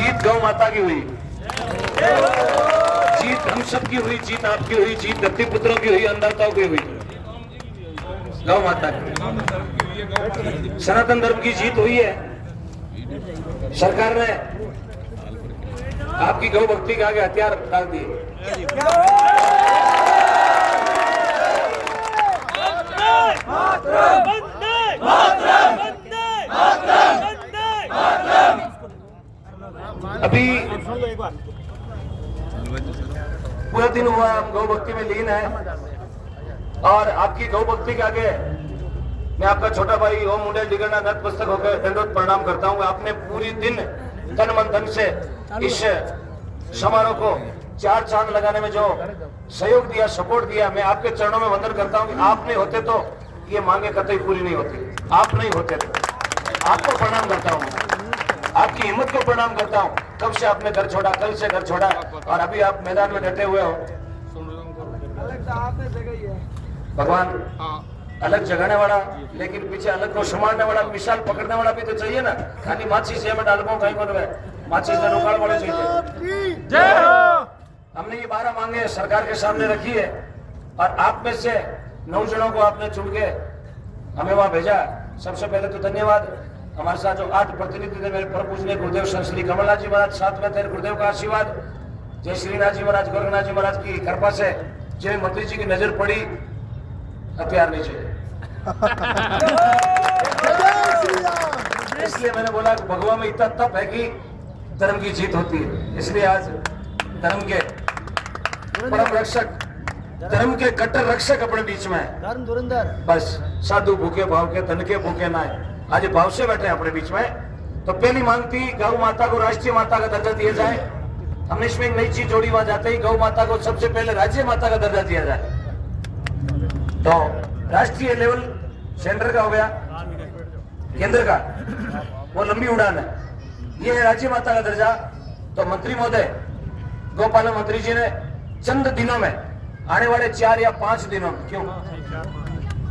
जीत गौ माता की हुई, जीत हम सब की हुई, जीत आपकी हुई, जीत धरती पुत्रों की हुई, अन्नदाताओं की हुई, गौ माता की, सनातन धर्म की जीत हुई है। सरकार ने आपकी गौ भक्ति के आगे हथियार डाल दिए। अभी पूरा दिन हुआ हम गौ भक्ति में लीन है, और आपकी गौ भक्ति के आगे मैं आपका छोटा भाई ओम मुंडे डिगना नतमस्तक होकर दंडवत प्रणाम करता हूं। आपने पूरी दिन तन मन धन से इस समारोह को चार चांद लगाने में जो सहयोग दिया, सपोर्ट दिया, मैं आपके चरणों में वंदन करता हूं। आप नहीं होते तो ये मांगे कतई पूरी नहीं होती। आप नहीं होते तो आपको प्रणाम करता हूं, आपकी हिम्मत को प्रणाम करता हूं। कब से आपने घर छोड़ा, कल से घर छोड़ा, और अभी आप मैदान में डटे हुए हो। भगवान अलग जगाने वाला, लेकिन पीछे अलग को संभालने वाला, मिसाल पकड़ने वाला भी तो चाहिए ना। खाली माची से हमें डालबो कहीं पर माची से रोकाड़ वाले चाहिए। जय हो। हमने ये 12 मांगे सरकार के सामने रखी है, और आप में से 9 जनों को आपने चुन के हमें वहां भेजा। सबसे पहले तो धन्यवाद। हमारे साथ जो 8 प्रतिनिधि थे, मेरे परम पूजनीय गुरुदेव संत श्री कमलनाथ जी महाराज, साथ में थे गुरुदेव का आशीर्वाद, जय श्रीनाथ जी महाराज, गोरखनाथ जी महाराज की कृपा से जय मंत्री जी की नजर पड़ी, हथियार नहीं चाहिए। इसलिए मैंने बोला भगवान में इतना तप है कि धर्म की जीत होती है। इसलिए आज धर्म के परम रक्षक, धर्म के कट्टर रक्षक अपने बीच में है। धर्म धुरंधर, बस साधु भूखे भाव के, धन के भूखे ना है, आज भाव से बैठे अपने बीच में। तो पहली मांग थी गौ माता को राष्ट्रीय माता का दर्जा दिया जाए। हमने इसमें एक नई चीज जोड़ी, वहां जाते ही गौ माता को सबसे पहले राज्य माता का दर्जा दिया जाए। तो राष्ट्रीय लेवल सेंटर का हो गया, केंद्र का वो लंबी उड़ान है, ये है राज्य माता का दर्जा। तो मंत्री महोदय, गोपालन मंत्री जी ने चंद दिनों में, आने वाले 4 या 5 दिनों में, क्यों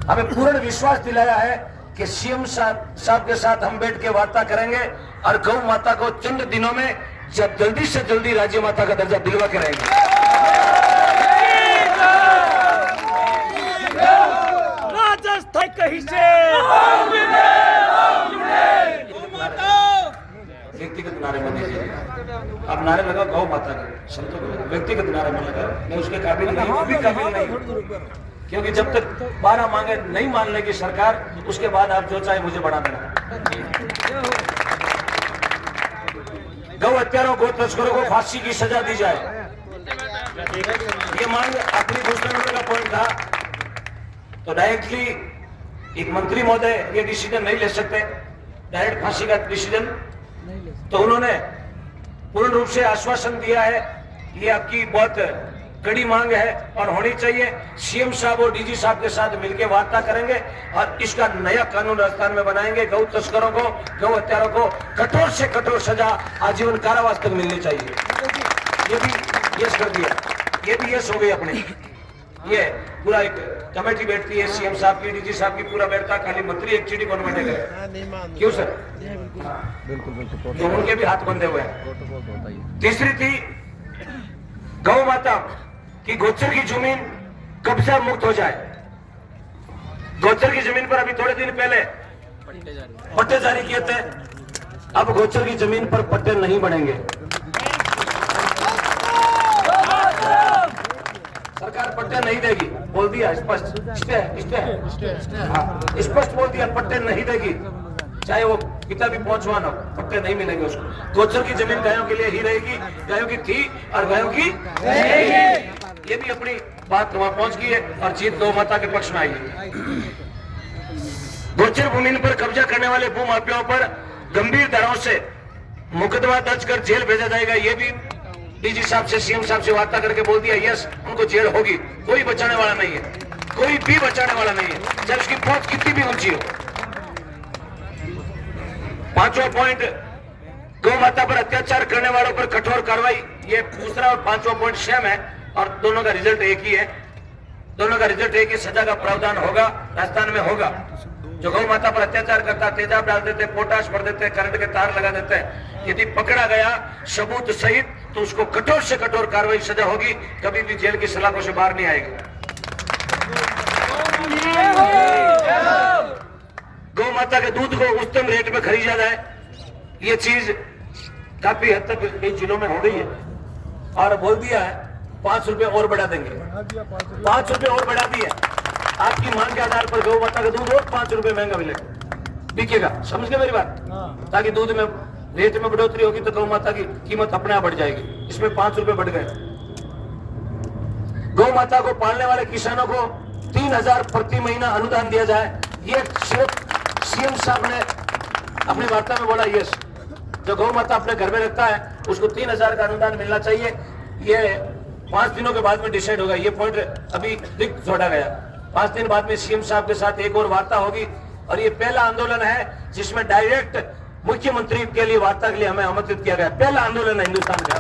हमें पूर्ण विश्वास दिलाया है कि सीएम साहब के साथ हम बैठ के वार्ता करेंगे और गौ माता को चंद दिनों में जल्दी से जल्दी राज्य माता का दर्जा दिलवा के रहेंगे। राजस्थान कहीं से व्यक्तिगत नारे में दीजिए। अब नारे लगा गौ माता के, संतों को व्यक्तिगत नारे में लगा, मैं उसके काबिल नहीं, वो भी काबिल नहीं, क्योंकि जब तक 12 मांगे नहीं मान लेगी सरकार, उसके बाद आप जो चाहे मुझे बढ़ा देना। गौ हत्यारों को, तस्करों को फांसी की सजा दी जाए, ये मांग अपनी घोषणा का पॉइंट था। तो डायरेक्टली एक मंत्री महोदय ये डिसीजन नहीं ले सकते, डायरेक्ट फांसी का डिसीजन। तो उन्होंने पूर्ण रूप से आश्वासन दिया है, ये आपकी बहुत कड़ी मांग है और होनी चाहिए। सीएम साहब और डीजी साहब के साथ मिलकर वार्ता करेंगे और इसका नया कानून राजस्थान में बनाएंगे। गौ तस्करों को, गौ हत्यारों को कठोर से कठोर सजा, आजीवन कारावास तक मिलनी चाहिए। ये भी यस कर दिया, ये भी यस हो गई अपनी। ये पूरा एक कमेटी बैठती है, सीएम साहब की, डीजी साहब की, पूरा बैठता, खाली मंत्री एक चिट्ठी कौन बनेगा? क्यों सर? बिल्कुल, तो उनके भी हाथ बंधे हुए हैं। तीसरी थी गौ माता कि गोचर की जमीन कब्जा मुक्त हो जाए। गोचर की जमीन पर अभी थोड़े दिन पहले पट्टे जारी किए थे, अब गोचर की जमीन पर पट्टे नहीं बनेंगे। सरकार पट्टे नहीं देगी, बोल दिया स्पष्ट, स्पष्ट बोल दिया, पट्टे नहीं देगी, चाहे वो कितना भी पहुंचवाना, पट्टे नहीं मिलेंगे उसको। गोचर की जमीन गायों के लिए ही रहेगी, गायों की थी और गायों की रहेगी। ये भी अपनी बात वहां पहुंच गई है और जीत गौ माता के पक्ष में आई है। गोचर भूमि पर कब्जा करने वाले भू माफियाओं पर गंभीर धाराओं से मुकदमा दर्ज कर जेल भेजा जाएगा। ये भी डीजी साहब से, सीएम साहब से वार्ता करके बोल दिया, यस उनको जेल होगी, कोई बचाने वाला नहीं है, कोई भी बचाने वाला नहीं है, चाहे उसकी पहुंच कितनी भी ऊंची हो। 5वां पॉइंट, गौ माता पर अत्याचार करने वालों पर कठोर कार्रवाई। ये दूसरा और 5वां पॉइंट सेम है और दोनों का रिजल्ट एक ही है। दोनों का रिजल्ट एक ही, सजा का प्रावधान होगा, राजस्थान में होगा। जो गौ माता पर अत्याचार करता, तेजाब डाल देते, पोटाश भर देते, करंट के तार लगा देते हैं, यदि पकड़ा गया सबूत सहित तो उसको कठोर से कठोर कार्रवाई सजा होगी, कभी भी जेल की सलाखों से बाहर नहीं आएगा। गौ माता के दूध को उच्चतम रेट में खरीदा जाए, ये चीज काफी हद तक कई जिलों में हो गई है और बोल दिया है 5 रुपए और बढ़ा देंगे, 5 रुपए और बढ़ा दिए। आपकी मांग के आधार पर गौ माता का दूध और 5 रुपए महंगा मिलेगा, बिकेगा। समझ गए मेरी बात? ताकि दूध में रेट में बढ़ोतरी होगी तो गौ माता की कीमत अपने आप बढ़ जाएगी। इसमें 5 रुपए बढ़ गए। गौ माता को पालने वाले किसानों को 3000 प्रति महीना अनुदान दिया जाए। ये सिर्फ सीएम साहब ने अपनी वार्ता में बोला, यस, जो गौ माता अपने घर में रखता है उसको 3000 का अनुदान मिलना चाहिए। ये 5 दिनों के बाद में डिसाइड होगा। ये पॉइंट अभी लिख छोड़ा गया। 5 दिन बाद में सीएम साहब के साथ एक और वार्ता होगी और ये पहला आंदोलन है जिसमें डायरेक्ट मुख्यमंत्री के लिए वार्ता के लिए हमें आमंत्रित किया गया। पहला आंदोलन है हिंदुस्तान का,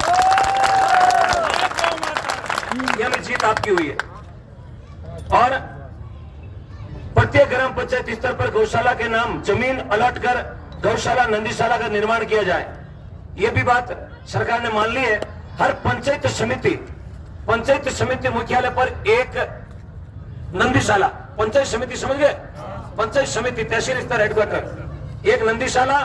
ये हमें जीत आपकी हुई है। और प्रत्येक ग्राम पंचायत स्तर पर गौशाला के नाम जमीन अलॉट कर गौशाला नंदीशाला का निर्माण किया जाए। यह भी बात सरकार ने मान ली है। हर पंचायत समिति मुख्यालय पर एक नंदीशाला, पंचायत समिति समझ गए, पंचायत समिति तहसील स्तर हेडक्वार्टर एक नंदीशाला,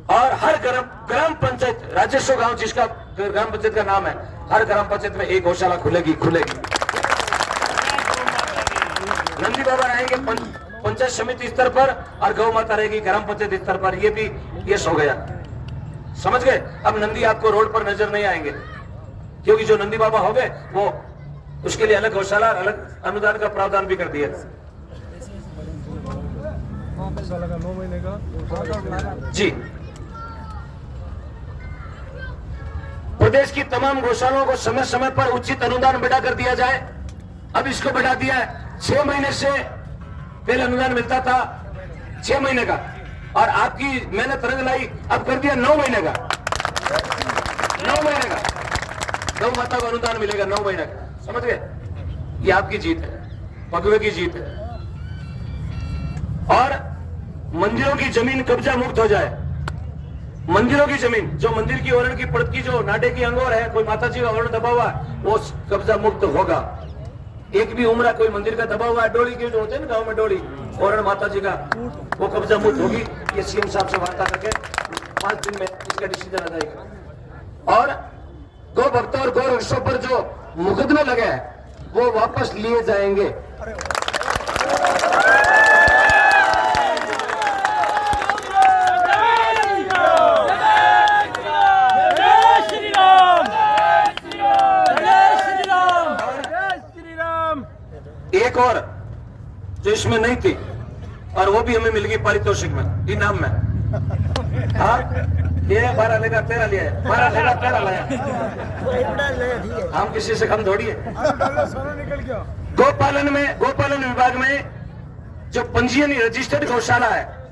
और हर ग्राम पंचायत राजस्व गांव जिसका ग्राम पंचायत का नाम है, हर ग्राम पंचायत में एक गौशाला खुलेगी। नंदी बाबा रहेंगे पंचायत समिति स्तर पर और गौ माता रहेगी ग्राम पंचायत स्तर पर। ये भी यस हो गया, समझ गए? अब नंदी आपको रोड पर नजर नहीं आएंगे क्योंकि जो नंदी बाबा हो गए वो उसके लिए अलग गौशाला, अलग अनुदान का प्रावधान भी कर दिया जी। प्रदेश की तमाम गौशालाओं को समय समय पर उचित अनुदान बढ़ा कर दिया जाए। अब इसको बढ़ा दिया है। 6 महीने से पहले अनुदान मिलता था 6 महीने का, और आपकी मेहनत रंग लाई, अब कर दिया 9 महीने का। 9 महीने का गौ माता को अनुदान मिलेगा, 9 महीने का। समझ गए? ये आपकी जीत है, भगवे की जीत है। और मंदिरों की जमीन कब्जा मुक्त हो जाए। मंदिरों की जमीन, जो मंदिर की ओरण की पड़त की जो नाटे की अंगोर है, कोई माता जी का ओरण दबा हुआ है, वो कब्जा मुक्त होगा। एक भी उम्र कोई मंदिर का दबा हुआ है, डोली के जो होते हैं ना गांव में डोली, ओरण माता जी का, वो कब्जा मुक्त होगी। ये सीएम साहब से वार्ता करके 5 दिन में इसका डिसीजन आ जाएगा। और गौ भक्तों और गौ रक्षों पर जो मुकदमे लगे हैं वो वापस लिए जाएंगे। एक और जो इसमें नहीं थी और वो भी हमें मिल गई पारितोषिक में, इनाम में। हाँ, ये 12 लेगा 13 लिया है, 12 लेगा 13 लाया। हम किसी से कम थोड़ी है। गोपालन विभाग में जो पंजीयन रजिस्टर्ड गौशाला है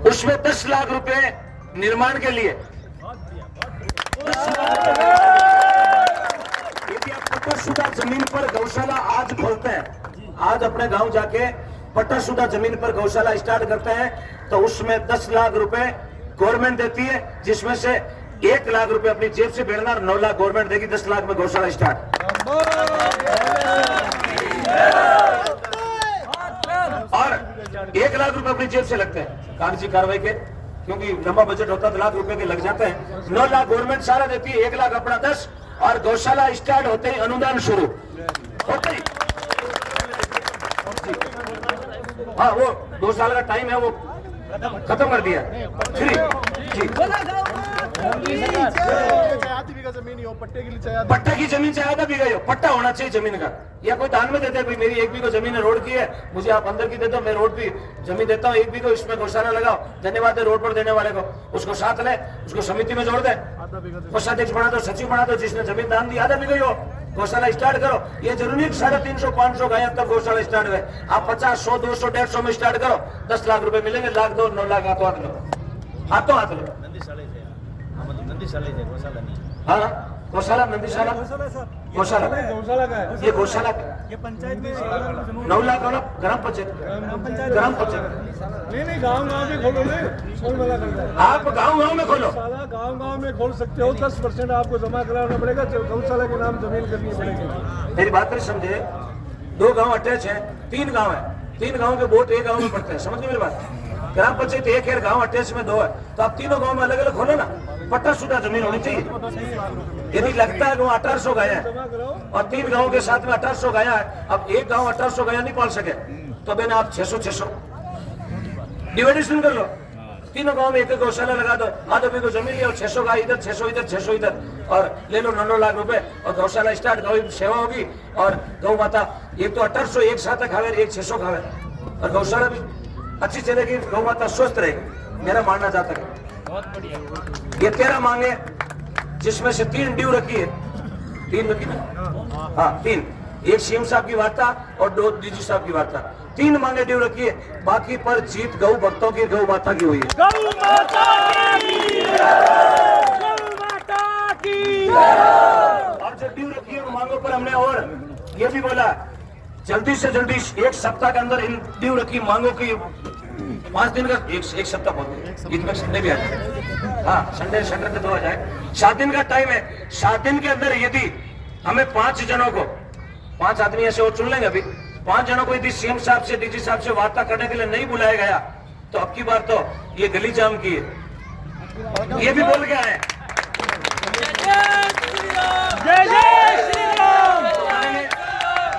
उसमें 10 लाख रुपए निर्माण के लिए। यदि आप पट्टाशुदा जमीन पर गौशाला आज खोलते हैं, आज अपने गांव जाके पट्टाशुदा जमीन पर गौशाला स्टार्ट करते हैं, तो उसमें 10 लाख रुपए गवर्नमेंट देती है, जिसमें से 1 लाख रुपए अपनी जेब से भेजना और 9 लाख गवर्नमेंट देगी। 10 लाख में गौशाला स्टार्ट। और 1 लाख रुपए अपनी जेब से लगते हैं कागजी कार्रवाई के, क्योंकि लंबा बजट होता है तो लाख रुपए के लग जाते हैं। 9 लाख गवर्नमेंट सारा देती है, 1 लाख अपना 10, और गौशाला स्टार्ट होते ही अनुदान शुरू होते ही। हाँ, वो 2 साल का टाइम है, वो खत्म कर दिया फ्री जी। पट्टे की जमीन से आधा बीघा, पट्टा होना चाहिए जमीन का। या कोई दान में देते हैं, मेरी 1 बीघा जमीन है, रोड की है, मुझे आप अंदर की दे दो, मैं रोड भी जमीन देता हूँ 1 बीघा, इसमें गौशाला लगाओ, धन्यवाद है रोड पर देने वाले को। उसको साथ ले, उसको समिति में जोड़ दे, कोषाध्यक्ष बना दो, सचिव बना दो, जिसने जमीन दान दी आधा बीघा हो, गौशाला स्टार्ट करो। ये जरूरी 350 500 गाय तब गौशाला स्टार्ट हुए। आप 50 100 200 150 में स्टार्ट करो, 10 लाख रुपए मिलेंगे। लाख दो, 9 लाख हाथों हाथ लो। हाँ, गौशाला नंदीशाला गौशाला गौशाला का है। ये गौशाला का ये पंचायत में 9 लाख वाला ग्राम पंचायत ग्राम पंचायत नहीं गांव में खोलो नहीं कौन मना करता है। आप गांव में खोलो। गौशाला गांव में खोल सकते हो। 10% आपको जमा कराना पड़ेगा। गौशाला के नाम जमीन करनी पड़ेगी। मेरी बात नहीं समझे। 2 गांव अटैच है, 3 गांव है, 3 गांव के वोट एक गांव में पड़ते हैं। समझ गए मेरी बात। ग्राम पंचायत एक है, गांव अटैच में 2 है, तो आप तीनों गांव में अलग अलग खोलो ना। पट्टा शुदा जमीन होनी चाहिए। यदि लगता है कि वहाँ 1800 गाय है जमा कराओ। और 3 गांव के साथ में 1800 गाया है, अब एक गांव 1800 गाया नहीं पाल सके तो मैंने आप 600 डिवाइडेशन कर लो। तीनों गांव में एक गौशाला लगा दो। आदमी को जमीन लिया, 600 गाय इधर, 600 इधर, 600 इधर, और ले लो 9 लाख रुपए और गौशाला स्टार्ट। गौ सेवा होगी और गौ माता एक तो 1800 एक साथ खावे, एक 600 खावे और गौशाला भी अच्छी चलेगी। गौ माता स्वस्थ रहेगी। मेरा मानना जाता है ये 13 मांगे जिसमें से 3 ड्यू रखी है। 3 रखी ना? हाँ 3। एक सीएम साहब की वार्ता और 2 डीजी साहब की वार्ता। 3 मांगे ड्यू रखी है। बाकी पर जीत गौ भक्तों की, गौ माता की हुई है। गौ माता की गौ माता की और जो ड्यू रखी है उन मांगों पर हमने और ये भी बोला जल्दी से जल्दी 1 सप्ताह के अंदर इन ड्यू रखी मांगों की 5 दिन का एक सप्ताह बहुत इनमें संडे भी आ जाए। हाँ संडे सैटरडे 2 आ जाए। 7 दिन का टाइम है। 7 दिन के अंदर यदि हमें 5 जनों को, 5 आदमी ऐसे और चुन लेंगे अभी, 5 जनों को यदि सीएम साहब से, डीजी साहब से वार्ता करने के लिए नहीं बुलाया गया तो अब की बार तो ये गली जाम की है। ये भी बोल गया है। जय जय श्री राम।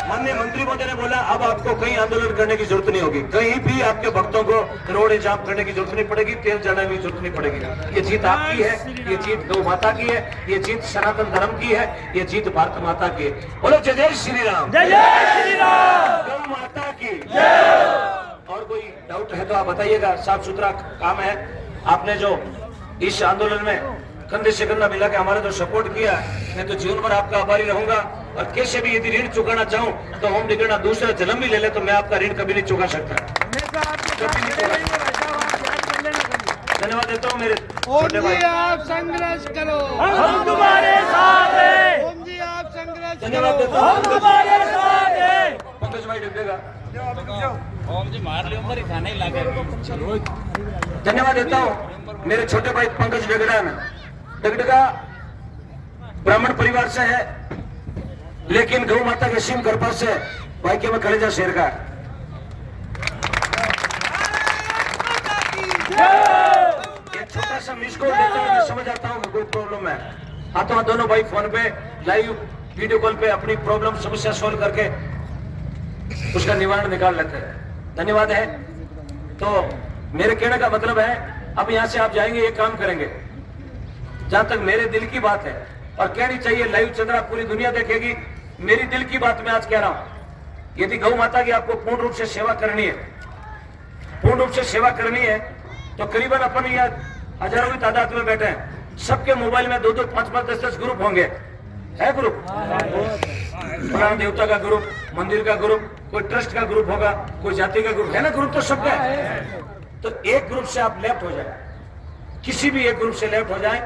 माननीय मंत्री महोदय ने बोला अब आपको कहीं आंदोलन करने की जरूरत नहीं होगी। कहीं भी आपके भक्तों को रोड जाम करने की जरूरत नहीं पड़ेगी, तेल जलाने की जरूरत नहीं पड़ेगी। ये जीत आपकी है, ये जीत गौ माता की है, ये जीत सनातन धर्म की है, ये जीत भारत माता की है। बोलो जय जय श्री राम। जय जय श्री राम। गौ माता की जय। और कोई डाउट है तो आप बताइएगा। साफ सुथरा काम है। आपने जो इस आंदोलन में कंधे से कंधा मिला के हमारे तो सपोर्ट किया, मैं तो जीवन भर आपका आभारी रहूंगा। और कैसे भी यदि ऋण चुकाना चाहूं तो होम डिग्री दूसरा जन्म भी ले ले तो मैं आपका ऋण कभी नहीं चुका सकता। धन्यवाद देता हूँ मेरे छोटे भाई। आप संघर्ष करो। हम तुम्हारे साथ हैं। ओम जी आप संघर्ष धन्यवाद देता हम हूँ तुम्हारे साथ हैं। पंकज भाई डगडेगा। धन्यवाद देता हूँ मेरे छोटे भाई पंकज डगडेगा ब्राह्मण परिवार से है, लेकिन गौ माता के सीम कृपा से भाई में कलेजा शेर का है। एक छोटा सा मिस कॉल देता हूं, मैं समझ आता हूँ कि कोई प्रॉब्लम है। हाथों हाथ दोनों भाई फोन पे लाइव वीडियो कॉल पे अपनी प्रॉब्लम समस्या सॉल्व करके उसका निवारण निकाल लेते हैं। धन्यवाद है। तो मेरे कहने का मतलब है अब यहाँ से आप जाएंगे, एक काम करेंगे। जहां तक मेरे दिल की बात है और कहनी चाहिए, लाइव चल रहा, पूरी दुनिया देखेगी। मेरी दिल की बात मैं आज कह रहा हूं। यदि गौ माता की आपको पूर्ण रूप से सेवा करनी है, पूर्ण रूप से सेवा करनी है, तो करीबन अपन यहाँ हजारों की तादाद में बैठे हैं। सबके मोबाइल में 2-2, 5-5, 10-10 ग्रुप होंगे। है ग्रुप, प्राण देवता का ग्रुप, मंदिर का ग्रुप, कोई ट्रस्ट का ग्रुप होगा, कोई जाति का ग्रुप है ना। ग्रुप तो सबका है। तो एक ग्रुप से आप लेफ्ट हो जाए, किसी भी एक ग्रुप से लेफ्ट हो जाए,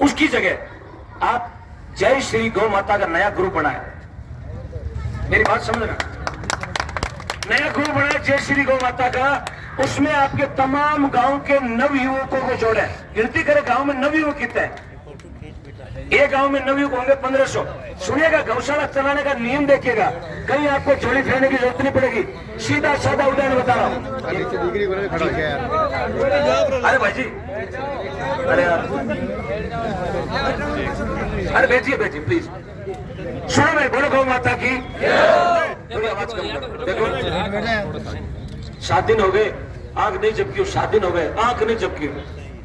उसकी जगह आप जय श्री गौ माता का नया ग्रुप बनाए। मेरी बात समझना, नया ग्रुप बनाए जय श्री गौ माता का। उसमें आपके तमाम गांव के नवयुवकों को जोड़े। गिनती करें गांव में नवयुवक कितने हैं। एक गांव में नवयुवक होंगे 1500। सुनिएगा, गौशाला चलाने का नियम देखिएगा, कहीं आपको झोली फेरने की जरूरत नहीं पड़ेगी। सीधा साधा उदाहरण बता रहा हूँ। अरे भाई जी, अरे यार, अरे बैठिए बैठिए प्लीज। सुनो मेरे, बोलो गौ माता की थोड़ी आवाज कम करो। देखो 7 दिन हो गए आंख नहीं झपकी, 7 दिन हो गए आंख नहीं झपकी।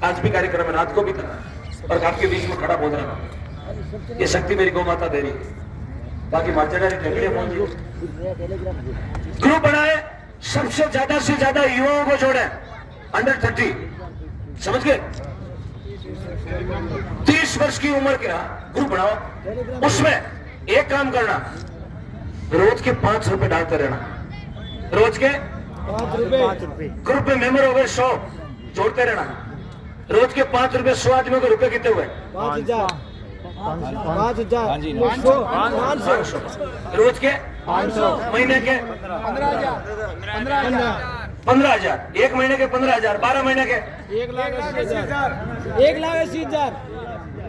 आज भी कार्यक्रम है, रात को भी था और आपके बीच में खड़ा बोल रहा हूं। ये शक्ति मेरी गौ माता दे रही है। बाकी मार्चेदारी झगड़े ग्रुप बनाए, सबसे ज्यादा युवाओं को जोड़े, अंडर 30, समझ गए, 30 वर्ष की उम्र के ग्रुप बनाओ। उसमें एक काम करना, रोज के 5 रुपए डालते रहना। रोज के 5 रुपए। ग्रुप में मेंबर हो गए 100, जोड़ते रहना। रोज के 5 रुपए, 100 आदमियों के रुपए कितने हुए? 5,000 रोज के 500 महीने के 15,000 एक महीने के 15,000 12 महीने के 1,80,000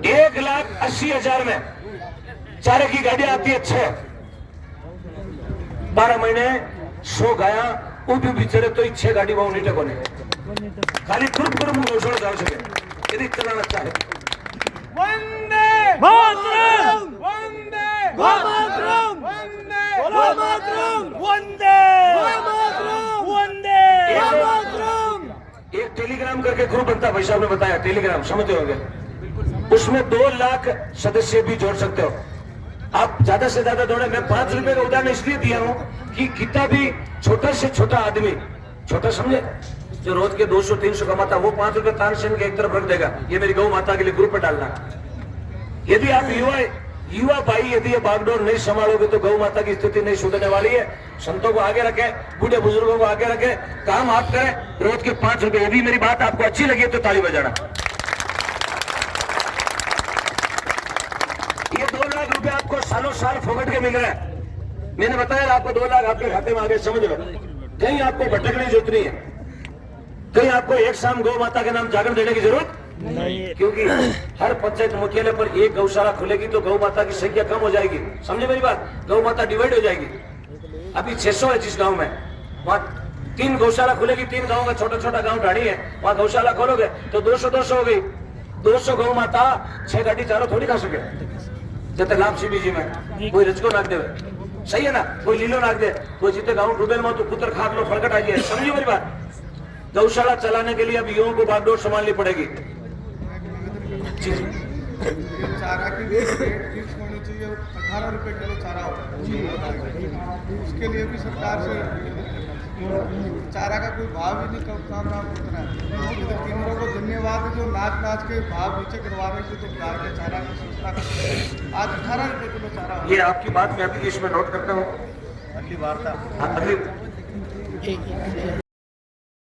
1,80,000 में चारे की गाड़ी आती है 6 12 महीने 100 गाया वो भी बेचारे तो 6 गाड़ी वहां नहीं टेको खाली खुद घोषणा जाऊ सके यदि चलाना चाहे वंदे मातरम वंदे मातरम वंदे मातरम वंदे मातरम वंदे मातरम एक टेलीग्राम करके ग्रुप बनता है, भाई साहब ने बताया टेलीग्राम समझते होंगे, उसमें 2 लाख सदस्य भी जोड़ सकते हो आप ज्यादा से ज्यादा दौड़े। मैं 5 रुपए का उदाहरण इसलिए दिया हूं कि कितना भी छोटा से छोटा आदमी, छोटा समझे, जो रोज के 200-300 कमाता वो 5 रुपए तानसेन के एक तरफ रख देगा, ये मेरी गौ माता के लिए ग्रुप पे डालना। यदि आप युवा भाई यदि ये बागडोर नहीं संभालोगे तो गौ माता की स्थिति नहीं सुधरने वाली है। संतों को आगे रखे, बूढ़े बुजुर्गों को आगे रखे, काम आप करें, रोज के 5 रुपए। यदि मेरी बात आपको अच्छी लगी तो ताली बजाना। ये 2 लाख रुपए आपको सालों साल फोकट के मिल रहे हैं। मैंने बताया आपको 2 लाख आपके खाते में आगे, समझ लो। कहीं आपको भटकने की जरूरत नहीं है, कहीं आपको एक शाम गौ माता के नाम जागरण देने की जरूरत नहीं, क्योंकि हर पंचायत मुख्यालय पर एक गौशाला खुलेगी तो गौ माता की संख्या कम हो जाएगी। समझे मेरी बात, गौ माता डिवाइड हो जाएगी। अभी 600 है जिस गांव में, वहां 3 गौशाला खुलेगी, 3 गांव का छोटा छोटा गांव ढाणी है, वहां गौशाला खोलोगे तो 200 हो गई। 200 गौ माता 6 गाड़ी चारों थोड़ी खा सके। जब लाभ सी बीजी में कोई रचको नाक दे, सही है ना, कोई लीलो नाक दे, कोई जीते गाँव डूबेल में तो पुत्र खाक लो फड़कट आ जाए। समझिए मेरी बात, गौशाला चलाने के लिए अब युवाओं को बागडोर संभालनी पड़ेगी। चारा की रेट फिक्स होनी चाहिए, 18 रुपए किलो चारा होता है, उसके लिए भी सरकार से चारा का कोई भाव ही नहीं कम रहा उतना है। किन्नरों को धन्यवाद है जो नाच के भाव नीचे करवा रहे थे, तो बिहार के चारा की सूचना आज 18 रुपए किलो चारा। ये आपकी बात मैं अभी इसमें नोट करता हूँ। अगली वार्ता अगली